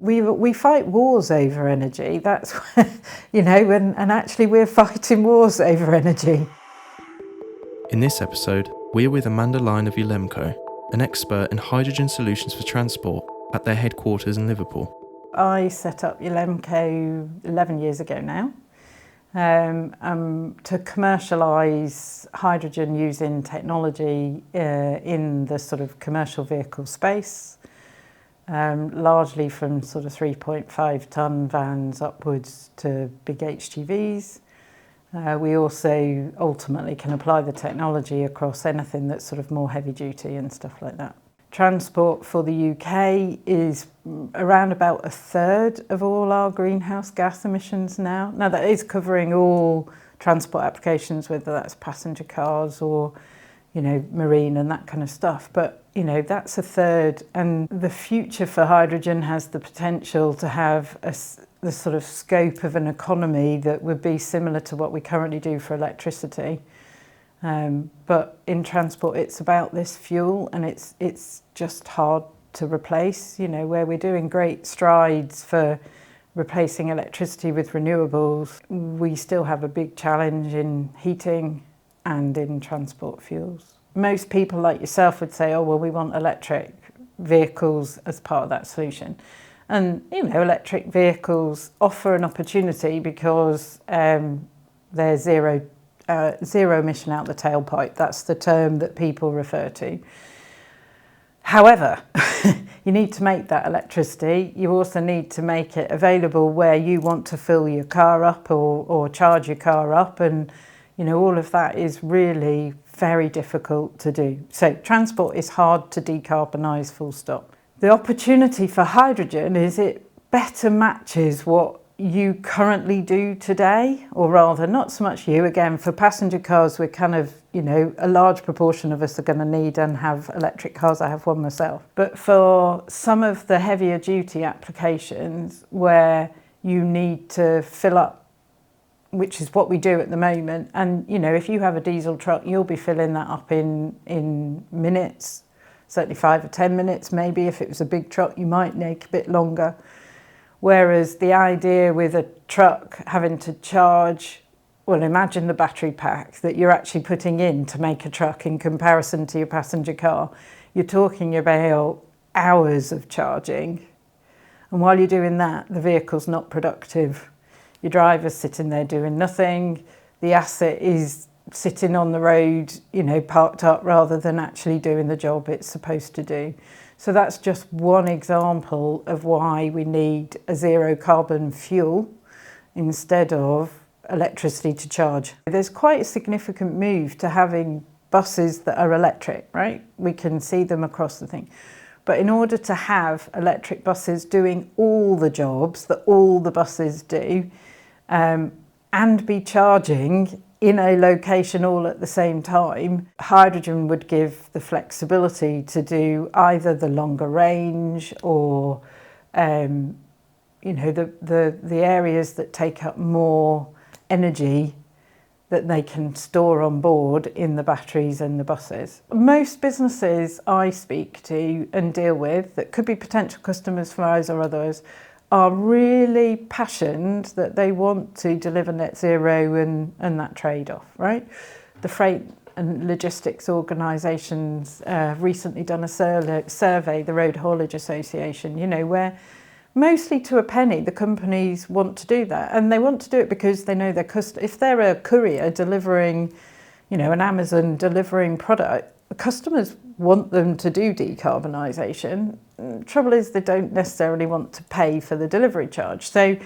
We fight wars over energy. That's and actually we're fighting wars over energy. In this episode, we're with Amanda Lyne of ULEMCo, an expert in hydrogen solutions for transport at their headquarters in Liverpool. I set up ULEMCo 11 years ago now to commercialise hydrogen using technology in the sort of commercial vehicle space. Largely from sort of 3.5 tonne vans upwards to big HGVs. We also ultimately can apply the technology across anything that's sort of more heavy duty and stuff like that. Transport for the UK is around about a third of all our greenhouse gas emissions now. Now that is covering all transport applications, whether that's passenger cars or marine and that kind of stuff. But, that's a third. And the future for hydrogen has the potential to have the sort of scope of an economy that would be similar to what we currently do for electricity. But in transport, it's about this fuel, and it's just hard to replace, where we're doing great strides for replacing electricity with renewables. We still have a big challenge in heating and in transport fuels. Most people like yourself would say, oh, well, we want electric vehicles as part of that solution. And, electric vehicles offer an opportunity because they're zero emission out the tailpipe. That's the term that people refer to. However, you need to make that electricity. You also need to make it available where you want to fill your car up or charge your car up. And, all of that is really very difficult to do. So transport is hard to decarbonise, full stop. The opportunity for hydrogen is it better matches what you currently do today, or rather not so much you. Again, for passenger cars, we're kind of, a large proportion of us are going to need and have electric cars. I have one myself. But for some of the heavier duty applications where you need to fill up, which is what we do at the moment, and if you have a diesel truck, you'll be filling that up in minutes, certainly 5 or 10 minutes. Maybe if it was a big truck, you might make a bit longer. Whereas the idea with a truck having to charge, well, imagine the battery pack that you're actually putting in to make a truck in comparison to your passenger car. You're talking about hours of charging. And while you're doing that, the vehicle's not productive. Your driver's sitting there doing nothing. The asset is sitting on the road, parked up rather than actually doing the job it's supposed to do. So that's just one example of why we need a zero carbon fuel instead of electricity to charge. There's quite a significant move to having buses that are electric, right? We can see them across the thing. But in order to have electric buses doing all the jobs that all the buses do, and be charging in a location all at the same time, hydrogen would give the flexibility to do either the longer range or the areas that take up more energy that they can store on board in the batteries and the buses. Most businesses I speak to and deal with that could be potential customers for us or others are really passionate that they want to deliver net zero and that trade-off, right? The freight and logistics organisations have recently done a survey, the Road Haulage Association, where mostly to a penny the companies want to do that. And they want to do it because they know if they're a courier delivering, an Amazon delivering product, the customers want them to do decarbonisation. Trouble is they don't necessarily want to pay for the delivery charge. So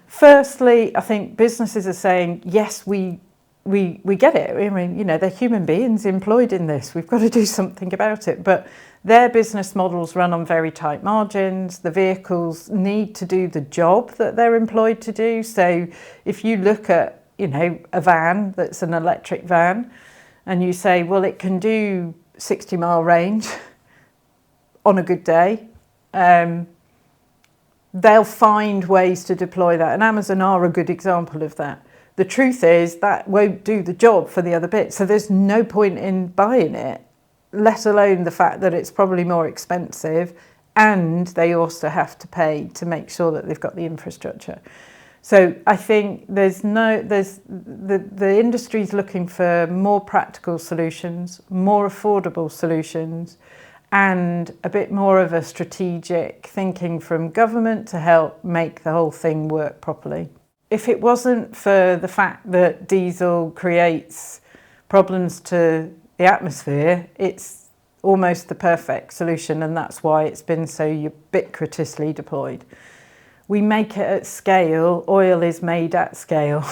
firstly, I think businesses are saying, yes, we get it. I mean, they're human beings employed in this. We've got to do something about it. But their business models run on very tight margins. The vehicles need to do the job that they're employed to do. So if you look at, a van that's an electric van and you say, well, it can do 60-mile range on a good day, they'll find ways to deploy that. And Amazon are a good example of that. The truth is that won't do the job for the other bit. So there's no point in buying it, let alone the fact that it's probably more expensive and they also have to pay to make sure that they've got the infrastructure. So I think the industry's looking for more practical solutions, more affordable solutions, and a bit more of a strategic thinking from government to help make the whole thing work properly. If it wasn't for the fact that diesel creates problems to the atmosphere, it's almost the perfect solution, and that's why it's been so ubiquitously deployed. We make it at scale. Oil is made at scale.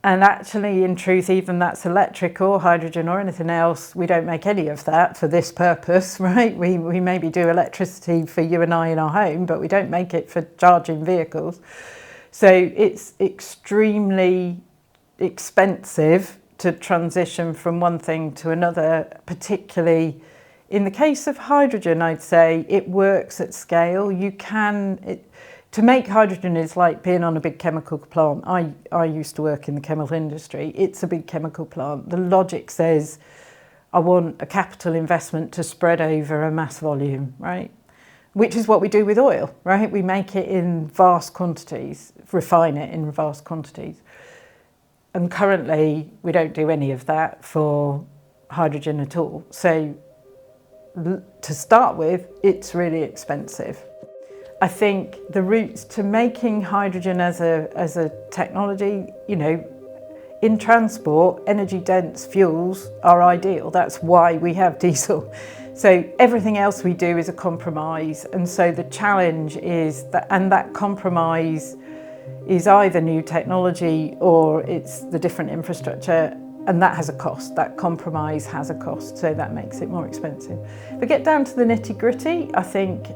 And actually, in truth, even that's electric or hydrogen or anything else, we don't make any of that for this purpose, right? We maybe do electricity for you and I in our home, but we don't make it for charging vehicles. So it's extremely expensive to transition from one thing to another, particularly in the case of hydrogen. I'd say it works at scale. To make hydrogen is like being on a big chemical plant. I used to work in the chemical industry. It's a big chemical plant. The logic says, I want a capital investment to spread over a mass volume, right? Which is what we do with oil, right? We make it in vast quantities, refine it in vast quantities. And currently, we don't do any of that for hydrogen at all. So to start with, it's really expensive. I think the routes to making hydrogen as a technology, in transport, energy-dense fuels are ideal. That's why we have diesel. So everything else we do is a compromise. And so the challenge is that compromise is either new technology or it's the different infrastructure, and that has a cost. That compromise has a cost, so that makes it more expensive. If we get down to the nitty-gritty, I think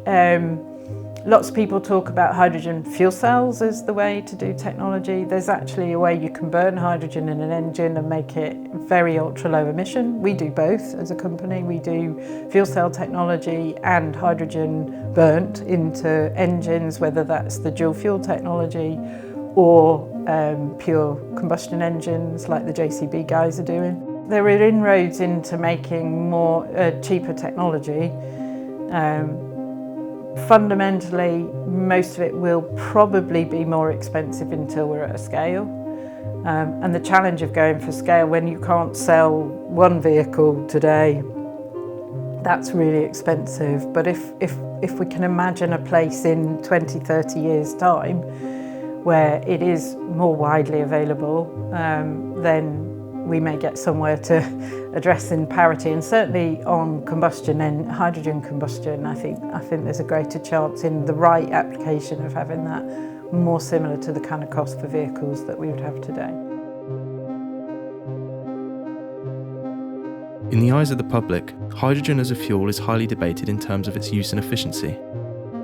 lots of people talk about hydrogen fuel cells as the way to do technology. There's actually a way you can burn hydrogen in an engine and make it very ultra low emission. We do both as a company. We do fuel cell technology and hydrogen burnt into engines, whether that's the dual fuel technology or pure combustion engines like the JCB guys are doing. There are inroads into making more cheaper technology. Fundamentally, most of it will probably be more expensive until we're at a scale. And the challenge of going for scale, when you can't sell one vehicle today, that's really expensive. But if we can imagine a place in 20, 30 years' time where it is more widely available, then we may get somewhere to addressing parity. And certainly on combustion and hydrogen combustion, I think there's a greater chance in the right application of having that more similar to the kind of cost for vehicles that we would have today. In the eyes of the public, hydrogen as a fuel is highly debated in terms of its use and efficiency.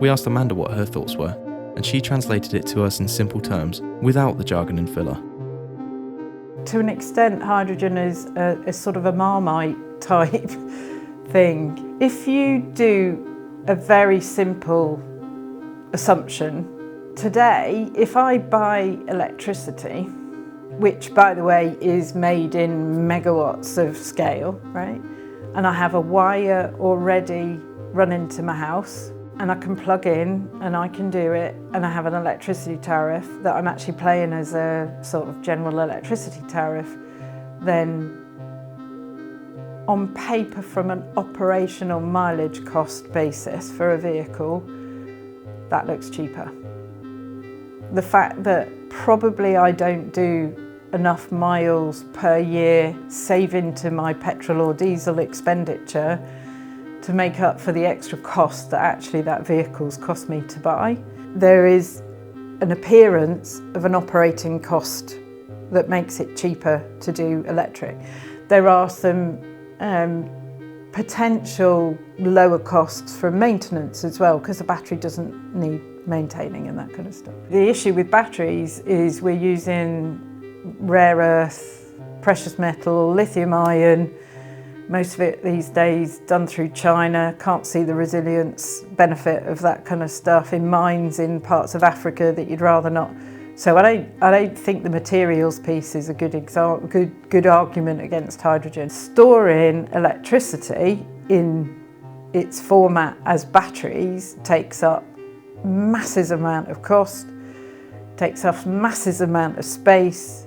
We asked Amanda what her thoughts were, and she translated it to us in simple terms, without the jargon and filler. To an extent, hydrogen is a sort of a Marmite type thing. If you do a very simple assumption, today, if I buy electricity, which by the way is made in megawatts of scale, right? And I have a wire already running to my house, and I can plug in and I can do it, and I have an electricity tariff that I'm actually paying as a sort of general electricity tariff, then on paper, from an operational mileage cost basis for a vehicle, that looks cheaper. The fact that probably I don't do enough miles per year saving to my petrol or diesel expenditure to make up for the extra cost that actually that vehicle's cost me to buy. There is an appearance of an operating cost that makes it cheaper to do electric. There are some potential lower costs for maintenance as well, because the battery doesn't need maintaining and that kind of stuff. The issue with batteries is we're using rare earth, precious metal, lithium ion, most of it these days done through China. Can't see the resilience benefit of that kind of stuff in mines in parts of Africa that you'd rather not. So I don't think the materials piece is a good example, good argument against hydrogen. Storing electricity in its format as batteries takes up massive amount of cost, takes up massive amount of space,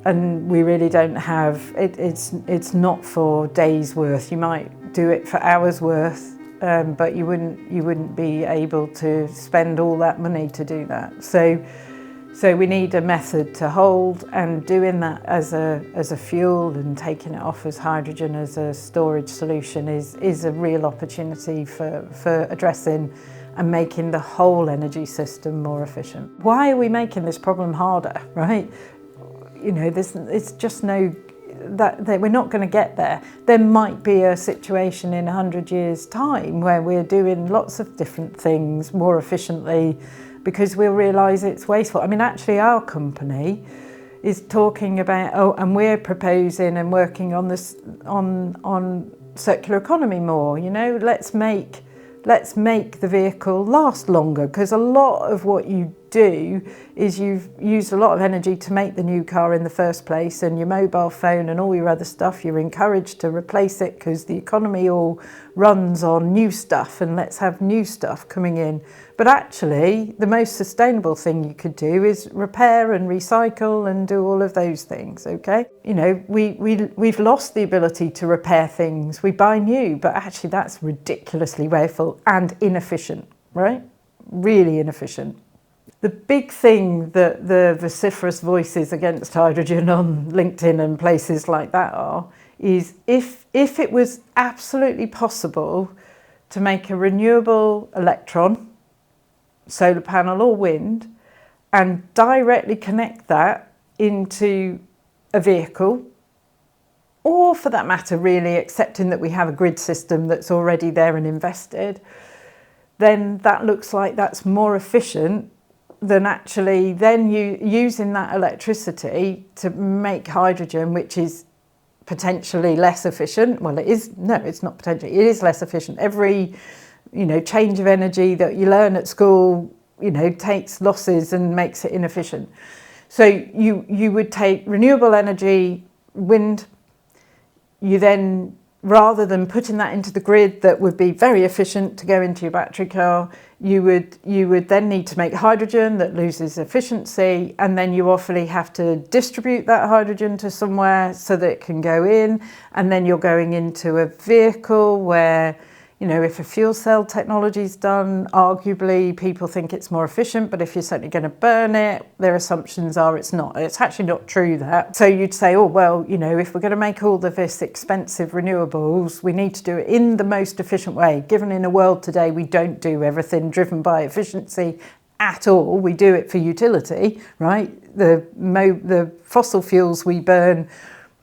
and we really don't have it. It's not for days worth. You might do it for hours worth, but you wouldn't be able to spend all that money to do that. So we need a method to hold, and doing that as a fuel and taking it off as hydrogen as a storage solution is a real opportunity for addressing and making the whole energy system more efficient. Why are we making this problem harder, right? You know, it's just that we're not going to get there. There might be a situation in 100 years' time where we're doing lots of different things more efficiently, because we'll realise it's wasteful. I mean, actually our company is talking about, and we're proposing and working on this, on circular economy more, you know, let's make the vehicle last longer, because a lot of what you do is you've used a lot of energy to make the new car in the first place, and your mobile phone and all your other stuff, you're encouraged to replace it because the economy all runs on new stuff, and let's have new stuff coming in. But actually, the most sustainable thing you could do is repair and recycle and do all of those things, okay? You know, we've lost the ability to repair things. We buy new, but actually that's ridiculously wasteful and inefficient, right? Really inefficient. The big thing that the vociferous voices against hydrogen on LinkedIn and places like that is if it was absolutely possible to make a renewable electron, solar panel or wind, and directly connect that into a vehicle, or for that matter really accepting that we have a grid system that's already there and invested, then that looks like that's more efficient than actually then using that electricity to make hydrogen, which is potentially less efficient. Well, it's not potentially, it is less efficient. Every, you know, change of energy that you learn at school, you know, takes losses and makes it inefficient. So you would take renewable energy, wind, you then, rather than putting that into the grid that would be very efficient to go into your battery car, you would then need to make hydrogen that loses efficiency, and then you awfully have to distribute that hydrogen to somewhere so that it can go in, and then you're going into a vehicle where, you know, if a fuel cell technology is done, arguably people think it's more efficient, but if you're certainly going to burn it, their assumptions are it's not. It's actually not true that. So you'd say, oh, well, you know, if we're going to make all of this expensive renewables, we need to do it in the most efficient way. Given in a world today, we don't do everything driven by efficiency at all. We do it for utility, right? The fossil fuels we burn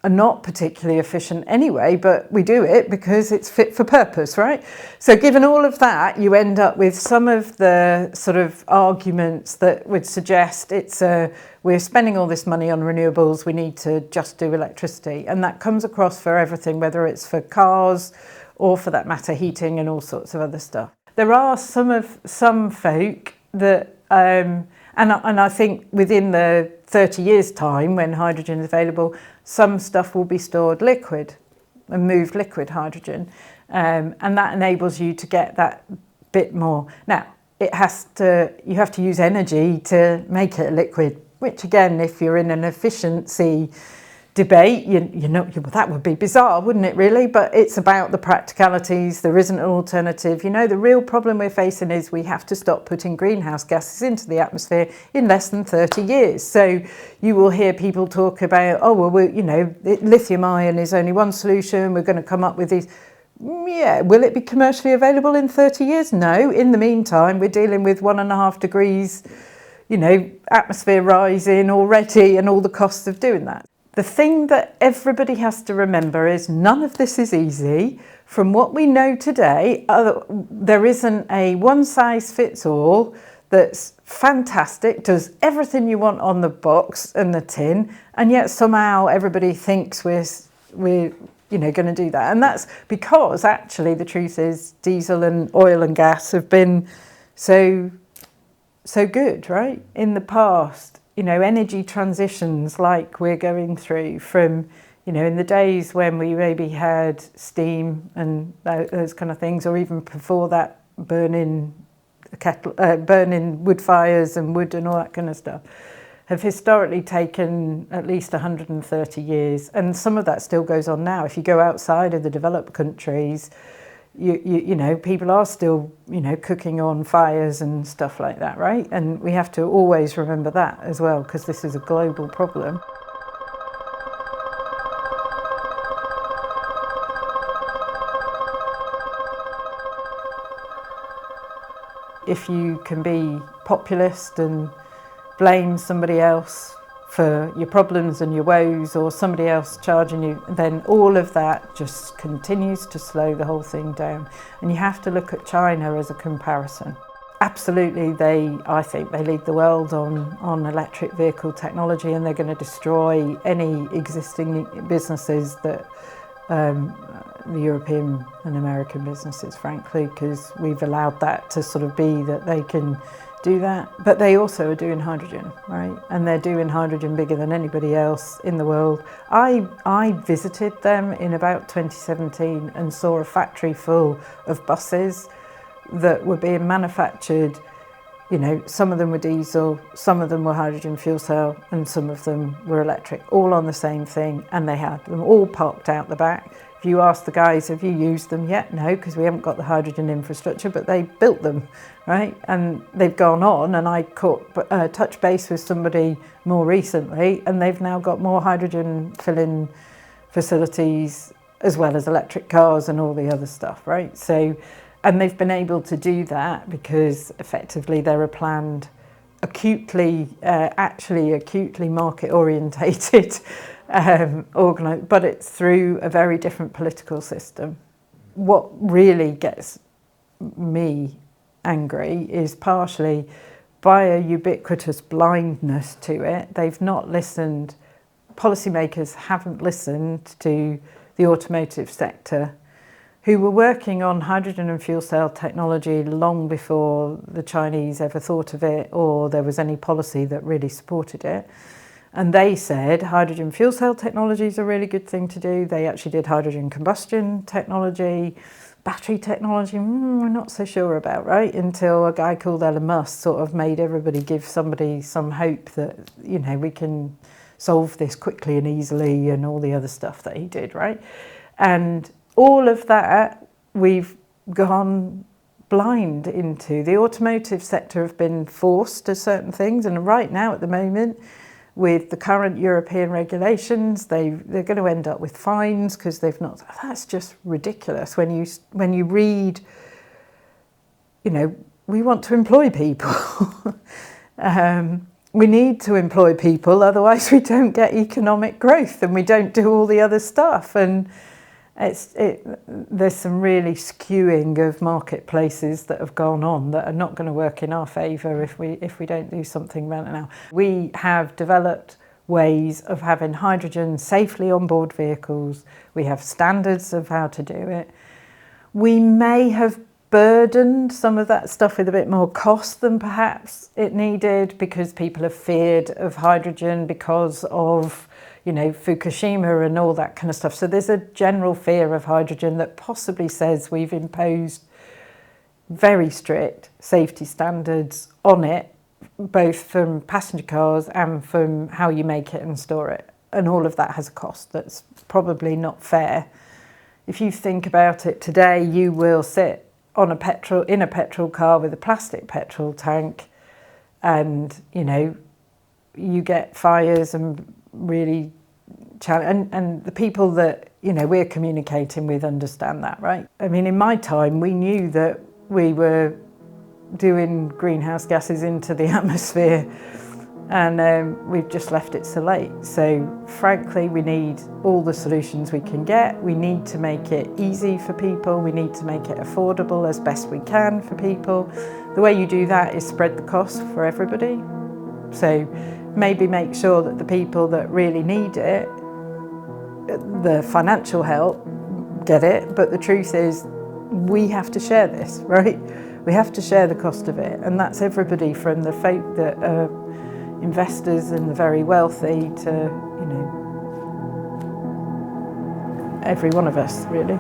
are not particularly efficient anyway, but we do it because it's fit for purpose, right? So given all of that, you end up with some of the sort of arguments that would suggest we're spending all this money on renewables, we need to just do electricity. And that comes across for everything, whether it's for cars or for that matter, heating and all sorts of other stuff. There are some folk that, and I think within the 30 years time when hydrogen is available, some stuff will be stored liquid and moved liquid hydrogen, and that enables you to get that bit more. Now, you have to use energy to make it liquid, which again, if you're in an efficiency debate, that would be bizarre, wouldn't it really? But it's about the practicalities. There isn't an alternative. You know, the real problem we're facing is we have to stop putting greenhouse gases into the atmosphere in less than 30 years. So you will hear people talk about, oh, well, lithium ion is only one solution. We're going to come up with these. Yeah, will it be commercially available in 30 years? No. In the meantime, we're dealing with 1.5 degrees, atmosphere rising already and all the costs of doing that. The thing that everybody has to remember is none of this is easy. From what we know today, there isn't a one-size-fits-all that's fantastic, does everything you want on the box and the tin, and yet somehow everybody thinks we're going to do that. And that's because actually the truth is diesel and oil and gas have been so good, right? In the past, energy transitions like we're going through from, You know, in the days when we maybe had steam and those kind of things, or even before that, burning wood fires and wood and all that kind of stuff, have historically taken at least 130 years. And some of that still goes on now. If you go outside of the developed countries, you know, people are still, you know, cooking on fires and stuff like that, right? And we have to always remember that as well, because this is a global problem. If you can be populist and blame somebody else for your problems and your woes, or somebody else charging you, then all of that just continues to slow the whole thing down. And you have to look at China as a comparison. Absolutely, I think they lead the world on electric vehicle technology, and they're going to destroy any existing businesses that the European and American businesses, frankly, because we've allowed that to sort of be that they can do that. But they also are doing hydrogen, right? And they're doing hydrogen bigger than anybody else in the world. I visited them in about 2017 and saw a factory full of buses that were being manufactured. You know, some of them were diesel, some of them were hydrogen fuel cell, and some of them were electric, all on the same thing, and they had them all parked out the back. If you ask the guys, have you used them yet? No, because we haven't got the hydrogen infrastructure, but they built them, right? And they've gone on, and I touch base with somebody more recently, and they've now got more hydrogen filling facilities as well as electric cars and all the other stuff, right? So, and they've been able to do that because effectively they're a planned, acutely market orientated organised, but it's through a very different political system. What really gets me angry is partially by a ubiquitous blindness to it. They've not listened, policymakers haven't listened to the automotive sector, who were working on hydrogen and fuel cell technology long before the Chinese ever thought of it or there was any policy that really supported it. And they said hydrogen fuel cell technology is a really good thing to do. They actually did hydrogen combustion technology, battery technology, we're not so sure about, right? Until a guy called Elon Musk sort of made everybody give somebody some hope that, you know, we can solve this quickly and easily and all the other stuff that he did, right? And all of that we've gone blind into. The automotive sector have been forced to certain things, and right now at the moment with the current European regulations, they're going to end up with fines because they've not. That's just ridiculous. When you read, you know, we want to employ people. We need to employ people, otherwise we don't get economic growth and we don't do all the other stuff. And there's some really skewing of marketplaces that have gone on that are not going to work in our favour if we don't do something about it now. We have developed ways of having hydrogen safely on board vehicles. We have standards of how to do it. We may have burdened some of that stuff with a bit more cost than perhaps it needed because people have feared of hydrogen because of, you know, Fukushima and all that kind of stuff. So there's a general fear of hydrogen that possibly says we've imposed very strict safety standards on it, both from passenger cars and from how you make it and store it. And all of that has a cost that's probably not fair. If you think about it today, you will sit in a petrol car with a plastic petrol tank, and, you know, you get fires and really and the people that, you know, we're communicating with understand that, right? I mean, in my time, we knew that we were doing greenhouse gases into the atmosphere, and we've just left it so late. So frankly, we need all the solutions we can get. We need to make it easy for people. We need to make it affordable as best we can for people. The way you do that is spread the cost for everybody. So maybe make sure that the people that really need it, the financial help, get it. But the truth is, we have to share this, right? We have to share the cost of it. And that's everybody from the folk that are investors and the very wealthy to, you know, every one of us, really.